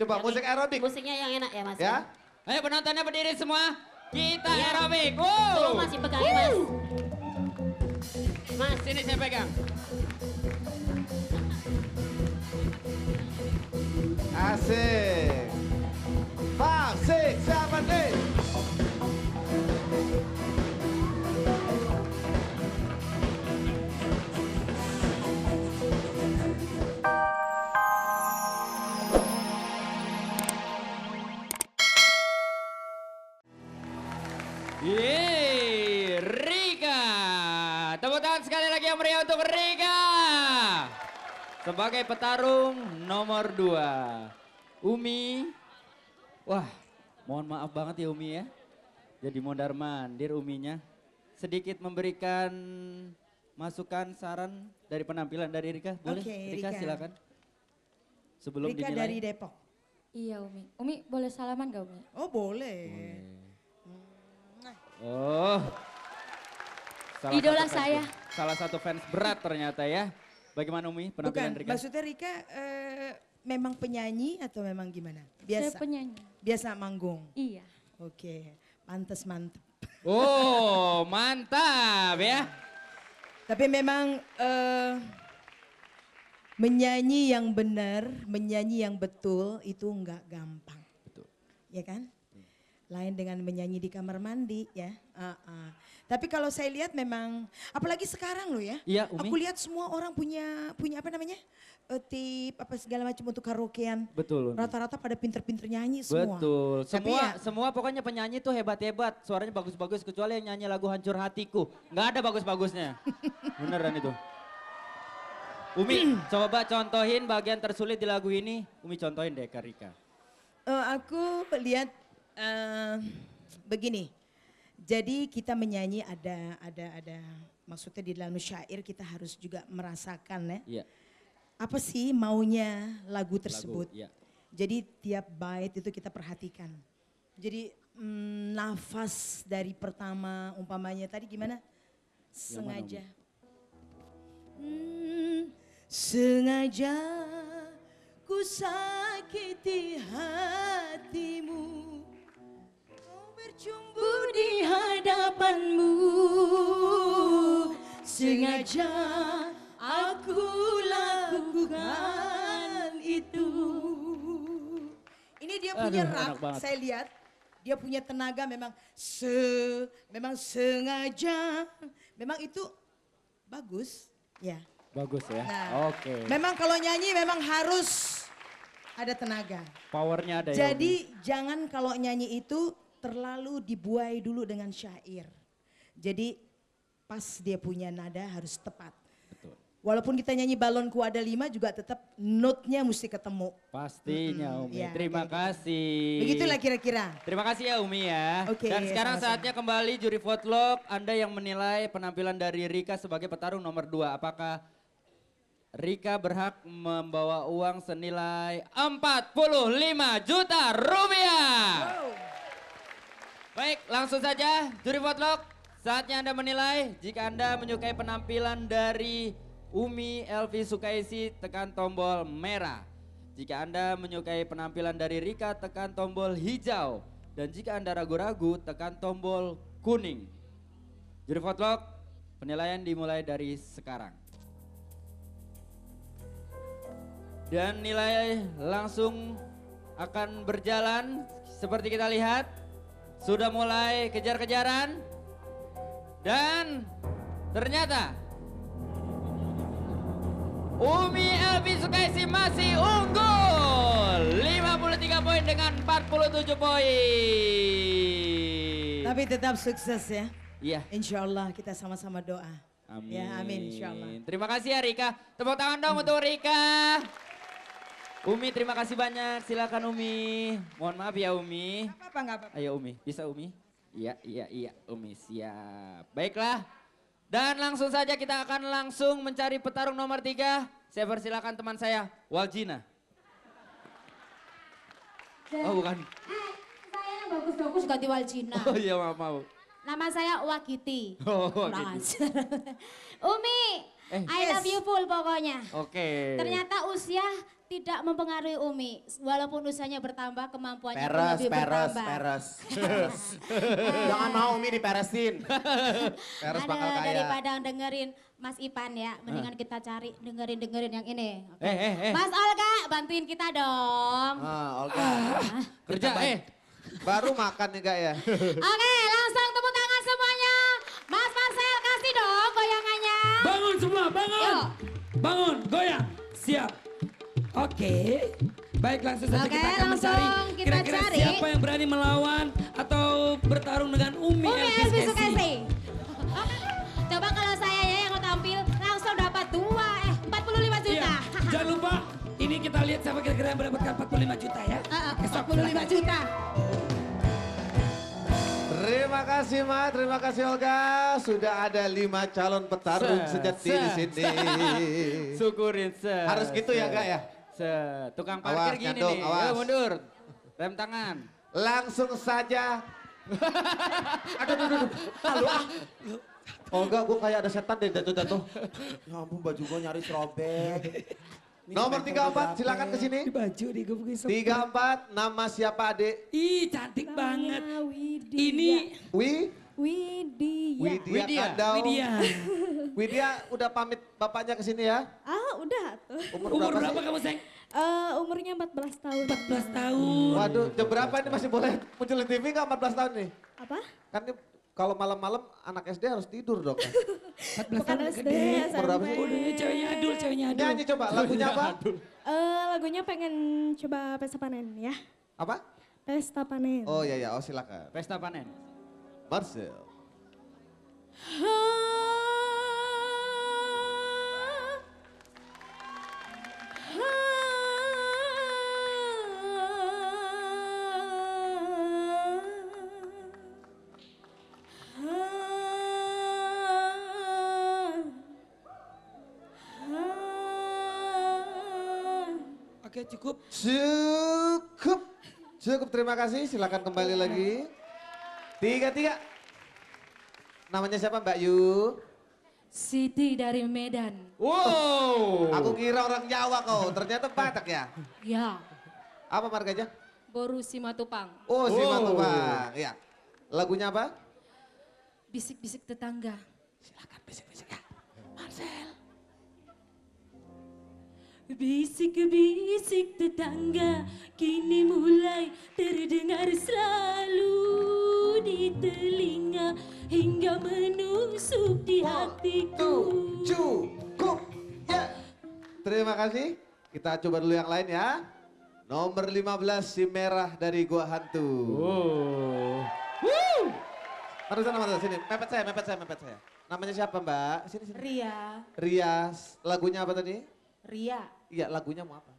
Coba Yang musik aerobik. Musiknya yang enak ya Mas. Ya. Ayo penontonnya berdiri semua. Kita Iya. aerobik. Tolong Wow. masih pegang Mas. Mas. Sini saya pegang. Asik. 5, 6, 7, 8. Yeay, Rika. Tepuk tangan sekali lagi yang meriah untuk Rika. Sebagai petarung nomor 2. Umi. Wah, mohon maaf banget ya Umi ya. Jadi mondar mandir Uminya. Sedikit memberikan masukan, saran dari penampilan dari Rika. Boleh? Oke, Rika Rika. silakan. Sebelum Rika dinilai. dari Depok. Iya Umi. Umi boleh salaman gak Umi? Oh boleh. Oh. Idola satu fans saya. Salah satu fans berat ternyata ya. Bagaimana Umi penampilan Bukan, Rika? maksudnya Rika memang penyanyi atau memang gimana? Saya Biasa. penyanyi. Biasa manggung. Iya. Oke, pantes mantep. Oh, mantap ya. Tapi memang menyanyi yang benar, menyanyi yang betul itu nggak gampang. Betul. Ya kan? Lain dengan menyanyi di kamar mandi ya. Tapi kalau saya lihat memang, apalagi sekarang loh ya. Iya, Umi. Aku lihat semua orang punya apa namanya? Tip apa segala macam untuk karaokean. Betul. Umi. Rata-rata pada pinter-pinter nyanyi semua. Betul. Tapi Semua pokoknya penyanyi tuh hebat-hebat. Suaranya bagus-bagus kecuali yang nyanyi lagu Hancur Hatiku. Nggak ada bagus-bagusnya. Beneran itu. Umi, coba contohin bagian tersulit di lagu ini. Umi contohin deh ke Rika. Aku lihat begini. Jadi kita menyanyi ada maksudnya di dalam syair kita harus juga merasakan ya. Iya. Apa sih maunya lagu tersebut. Iya. Jadi tiap bait itu kita perhatikan. Jadi nafas dari pertama umpamanya tadi gimana? Sengaja. Sengaja ku sakiti hatimu, kau bercumbu di hadapanmu. Sengaja aku lakukan itu. Ini dia punya Aduh, enak rap, banget. saya lihat. Dia punya tenaga memang memang sengaja. Memang itu bagus, ya. Bagus ya. Nah, Oke. memang kalau nyanyi memang harus ada tenaga. Powernya ada ya. Umi. Jadi jangan kalau nyanyi itu terlalu dibuai dulu dengan syair. Jadi pas dia punya nada harus tepat. Betul. Walaupun kita nyanyi balonku ada 5 juga tetap note-nya mesti ketemu. Pastinya Umi. ya, Terima kayak kasih. Begitulah kira-kira. Terima kasih ya Umi ya. Oke, Dan sekarang sama-sama. saatnya kembali juri vote Anda yang menilai penampilan dari Rika sebagai petarung nomor 2. Apakah Rika berhak membawa uang senilai 45 juta rupiah? Baik, langsung saja juri vote saatnya Anda menilai. Jika Anda menyukai penampilan dari Umi Elvi Sukaisi, tekan tombol merah. Jika Anda menyukai penampilan dari Rika, tekan tombol hijau. Dan jika Anda ragu-ragu, tekan tombol kuning. Juri vote penilaian dimulai dari sekarang. Dan nilai langsung akan berjalan seperti kita lihat. Sudah mulai kejar-kejaran. Dan ternyata Umi Elvi Sukaisi masih unggul 53 poin dengan 47 poin. Tapi tetap sukses ya. Iya. Insya Allah kita sama-sama doa. Amin. Ya, amin insya Allah. Terima kasih ya Rika. Tepuk tangan dong untuk Rika. Umi terima kasih banyak. Silakan Umi. Mohon maaf ya Umi. Gak apa-apa, gak apa-apa. Ayo Umi, bisa Umi? Iya Umi siap. Baiklah. Dan langsung saja kita akan langsung mencari petarung nomor 3. Saya persilakan teman saya, Waljina. Oh bukan. Saya yang bagus-bagus ganti Waljina. Oh iya maaf. Nama saya Wakiti. Oh, Kurang Wakiti. ajar. Umi, I love you full pokoknya. Oke. Ternyata usia tidak mempengaruhi Umi. Walaupun usianya bertambah, kemampuannya pun Peres, lebih bertambah. peres. Jangan mau Umi diperesin. Peres bakal kaya. Daripada dengerin Mas Ipan ya, mendingan kita cari dengerin yang ini. Oke. Eh. Mas Olga, bantuin kita dong. Olga. Kerja, Baru makan nih Kak ya. Oke, langsung tepuk tangan semuanya. Mas Marcel, kasih dong goyangannya. Bangun semua, bangun. Yuk. Bangun, goyang. Siap. Oke. Baik, langsung saja Oke, kita akan langsung mencari kita kira-kira cari. siapa yang berani melawan atau bertarung dengan Umi Elvis Elvis Kesi. Sukesi. Coba kalau saya ya yang mau tampil langsung dapat 45 juta. Iya. Jangan lupa, ini kita lihat siapa kira-kira yang mendapatkan 45 juta ya. 45 juta. Terima kasih Ma, terima kasih Olga. Sudah ada 5 calon petarung sejati di sini. Syukurin Harus gitu ya Kak ya? Tukang Awas, parkir gini nyandung, nih. awas. Yuk mundur. Rem tangan. Langsung saja. Aduh. Olga, gue kayak ada setan deh jatuh-jatuh. Ya ampun baju gue nyaris robek. Nomor 34, silakan ke sini. Di baju di gue 34, nama siapa adik? Ih, cantik banget. Widya. Ini Widya. Widya Kandau. Widya. Widya udah pamit bapaknya ke sini ya? Udah tuh. Umur berapa kamu, Seng? Umurnya 14 tahun. 14 tahun. Waduh, jam berapa ini masih boleh muncul di TV nggak 14 tahun nih? Apa? Kan ini kalau malam-malam anak SD harus tidur dong. 14 Bukan tahun SD, gede. Berapa SMP. sih? Udah ceweknya adul. Nyanyi coba, lagunya apa? Lagunya pengen coba Pesta Panen ya. Apa? Pesta Panen. Oh iya, oh silakan. Pesta panen. Marcel. Oke, cukup. Cukup, terima kasih. Silakan kembali lagi. 3. Namanya siapa Mbak Yu? Siti dari Medan. Wow. Aku kira orang Jawa kau, ternyata Batak ya? Ya. Apa marganya? Boru Simatupang. Oh, Simatupang. Ya. Lagunya apa? Bisik-bisik tetangga. Silakan bisik-bisik ya. Marcel. Bisik-bisik tetangga kini mulai terdengar selalu di telinga hingga menusuk di hatiku. Cukup. Ya. Terima kasih. Kita coba dulu yang lain ya. Nomor 15 si merah dari Gua Hantu. Mari sana, sini. Mepet saya. Namanya siapa Mbak? Sini. Ria. Ria. Lagunya apa tadi? Ria. Iya, lagunya mau apa?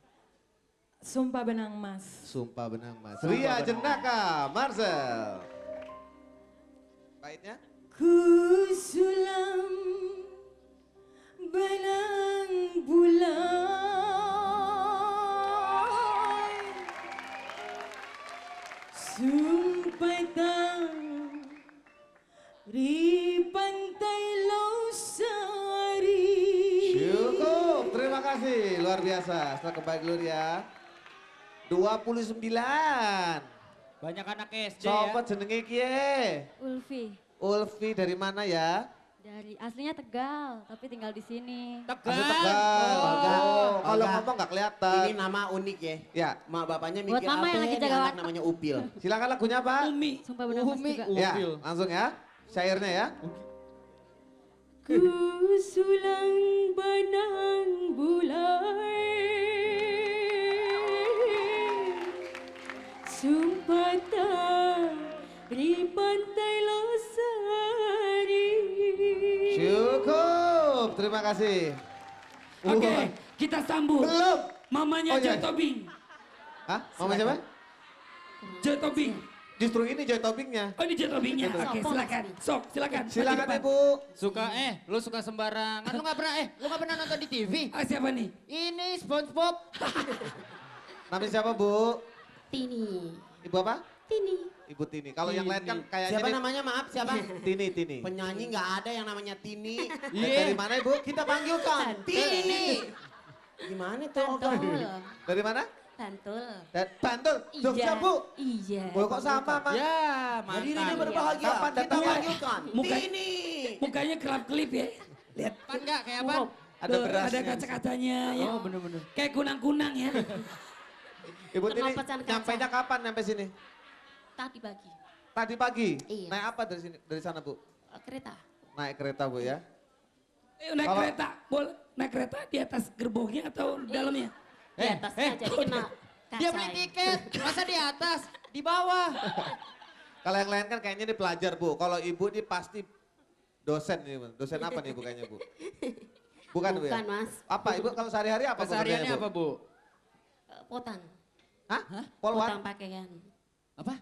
Sumpah Benang Mas. Sumpah Benang Mas. Ria Jenaka, Marcel. Baitnya? Ku sulam benang bulan, sumpah di pantai Losari. Cukup, terima kasih. Luar biasa. Setelah kembali dulu ya. 29. Banyak anak SD Sopo ya. jenenge kie? Ulfi Ulfi dari mana ya? dari aslinya Tegal tapi tinggal di sini. Asli Tegal. Tegal. Olga. Oh, kalau Olga. ngomong gak kelihatan. Ini nama unik ya. Ya, Mak bapaknya Buat mikir mama apa yang lagi ya, jaga anak warteg. namanya Upil. silakan lagunya apa? Umi. Sumpah Benang Mas juga. Ya, langsung ya. Syairnya ya. Ku sulang benang bulan, sumpah di pantai Losari. Cukup, terima kasih. Oke, kita sambut. Belum. Mamanya Oh, iya. Joy Tobing. Hah? Mama siapa? Joy Tobing. Justru ini Joy Tobingnya. Oh, ini Joy Tobingnya. Oke, silakan. Sok, silakan. Silakan Maju depan. Ibu. Lu suka sembarangan. Lu gak pernah nonton di TV? Ah, siapa nih? Ini SpongeBob. Namanya siapa Bu? Tini. Ibu apa? Tini. Ibu Tini. Kalau yang lain kan kayaknya Siapa nih- namanya maaf siapa? Tini. Penyanyi nggak ada yang namanya Tini. Dari mana Ibu? Kita panggilkan Tini. Gimana tuh? Bantul. Dari mana? Bantul. Bantul. Jogja, Bu. Iya. Oh, kok sama, Mas? Ya, Hadirin yang mantan. berbahagia. Kapan Kita datang? panggilkan. Muka- Ini. Mukanya kerap kelip ya. Lihat. Pan enggak kayak apa? Ada Tuh, berasnya. ada kaca-kacanya ya. Oh, bener-bener. Kayak kunang-kunang ya. Ibu Tini, Kenapa pesan kaca? nyampainya kapan nyampe sini? Tadi pagi. Tadi pagi? Iya. Naik apa dari sini, dari sana, Bu? Kereta. Naik kereta, Bu ya? Naik Kalau- kereta. Boleh naik kereta di atas gerbongnya atau di dalamnya? Di atasnya jadi kena kaca. Dia beli tiket, masa di atas, di bawah. Kalau yang lain kan kayaknya ini pelajar, Bu. Kalau Ibu ini pasti dosen ini, Bu. Dosen apa nih, Bu, kayaknya, Bu? Bukan, Bu ya? Bukan, Mas. Apa, Ibu kalau sehari-hari apa Kesehariannya pekerjaannya, apa, Bu? Potang. Hah? Potang Polwan? pakaian. Apa?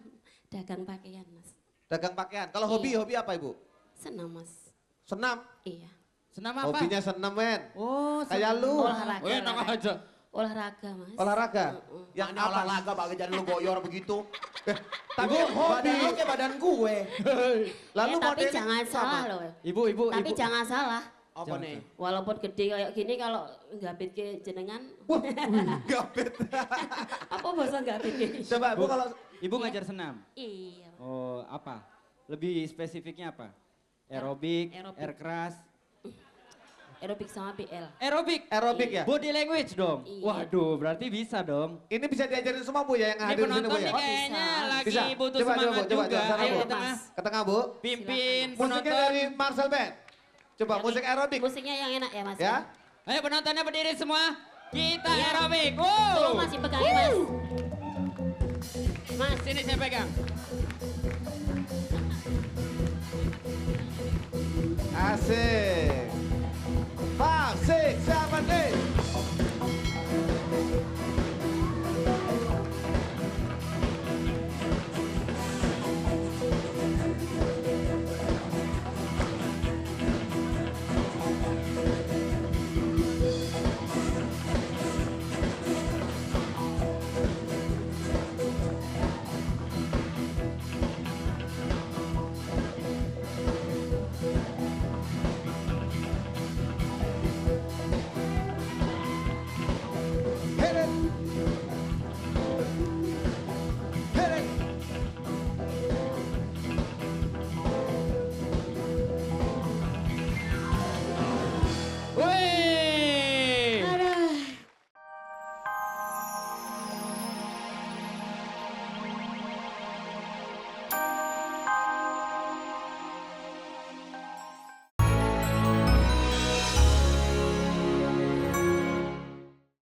Dagang pakaian, Mas. Dagang pakaian. Kalau hobi apa, Ibu? Senang, Mas. Senam? Iya. Senam apa? Hobinya senam, men. Oh, Kayak lu. Olahraga. Oh, enak aja. Olahraga, Mas. Olahraga? Yang Yang apa? olahraga bagai jadi lu goyor begitu. Tapi hobi. Badan lu kayak badan gue. Lalu tapi modelnya jangan sama. salah loh. Ibu. Tapi jangan salah. Apa Jangan. nih? Walaupun gede kayak gini kalau gabit ke jenengan, Wah, gapit. apa bahasa gabit ke? Coba, Bu, kalau Ibu ngajar senam. Iya. Oh, apa? Lebih spesifiknya apa? Aerobik, Aerobik. air keras. Aerobik sama BL. aerobik ya? Body language dong. Iya. Waduh, berarti bisa dong. Ini bisa diajarin semua, Bu, ya, yang Ini hadir di sini, Bu, penonton ya? nih kayaknya Bisa. lagi Bisa. butuh Coba, semangat coba, juga. sana, Ayo Bu. di tengah. Ke tengah, Bu. Pimpin Musiknya penonton. dari Marcel Band. Coba, musik aerobik. Musiknya yang enak ya, Mas. Ya? Ayo penontonnya berdiri semua. Kita Iya. aerobik. Tolong Wow. masih pegangin, Mas. Mas, Sini saya pegang. Asik. 5, 6,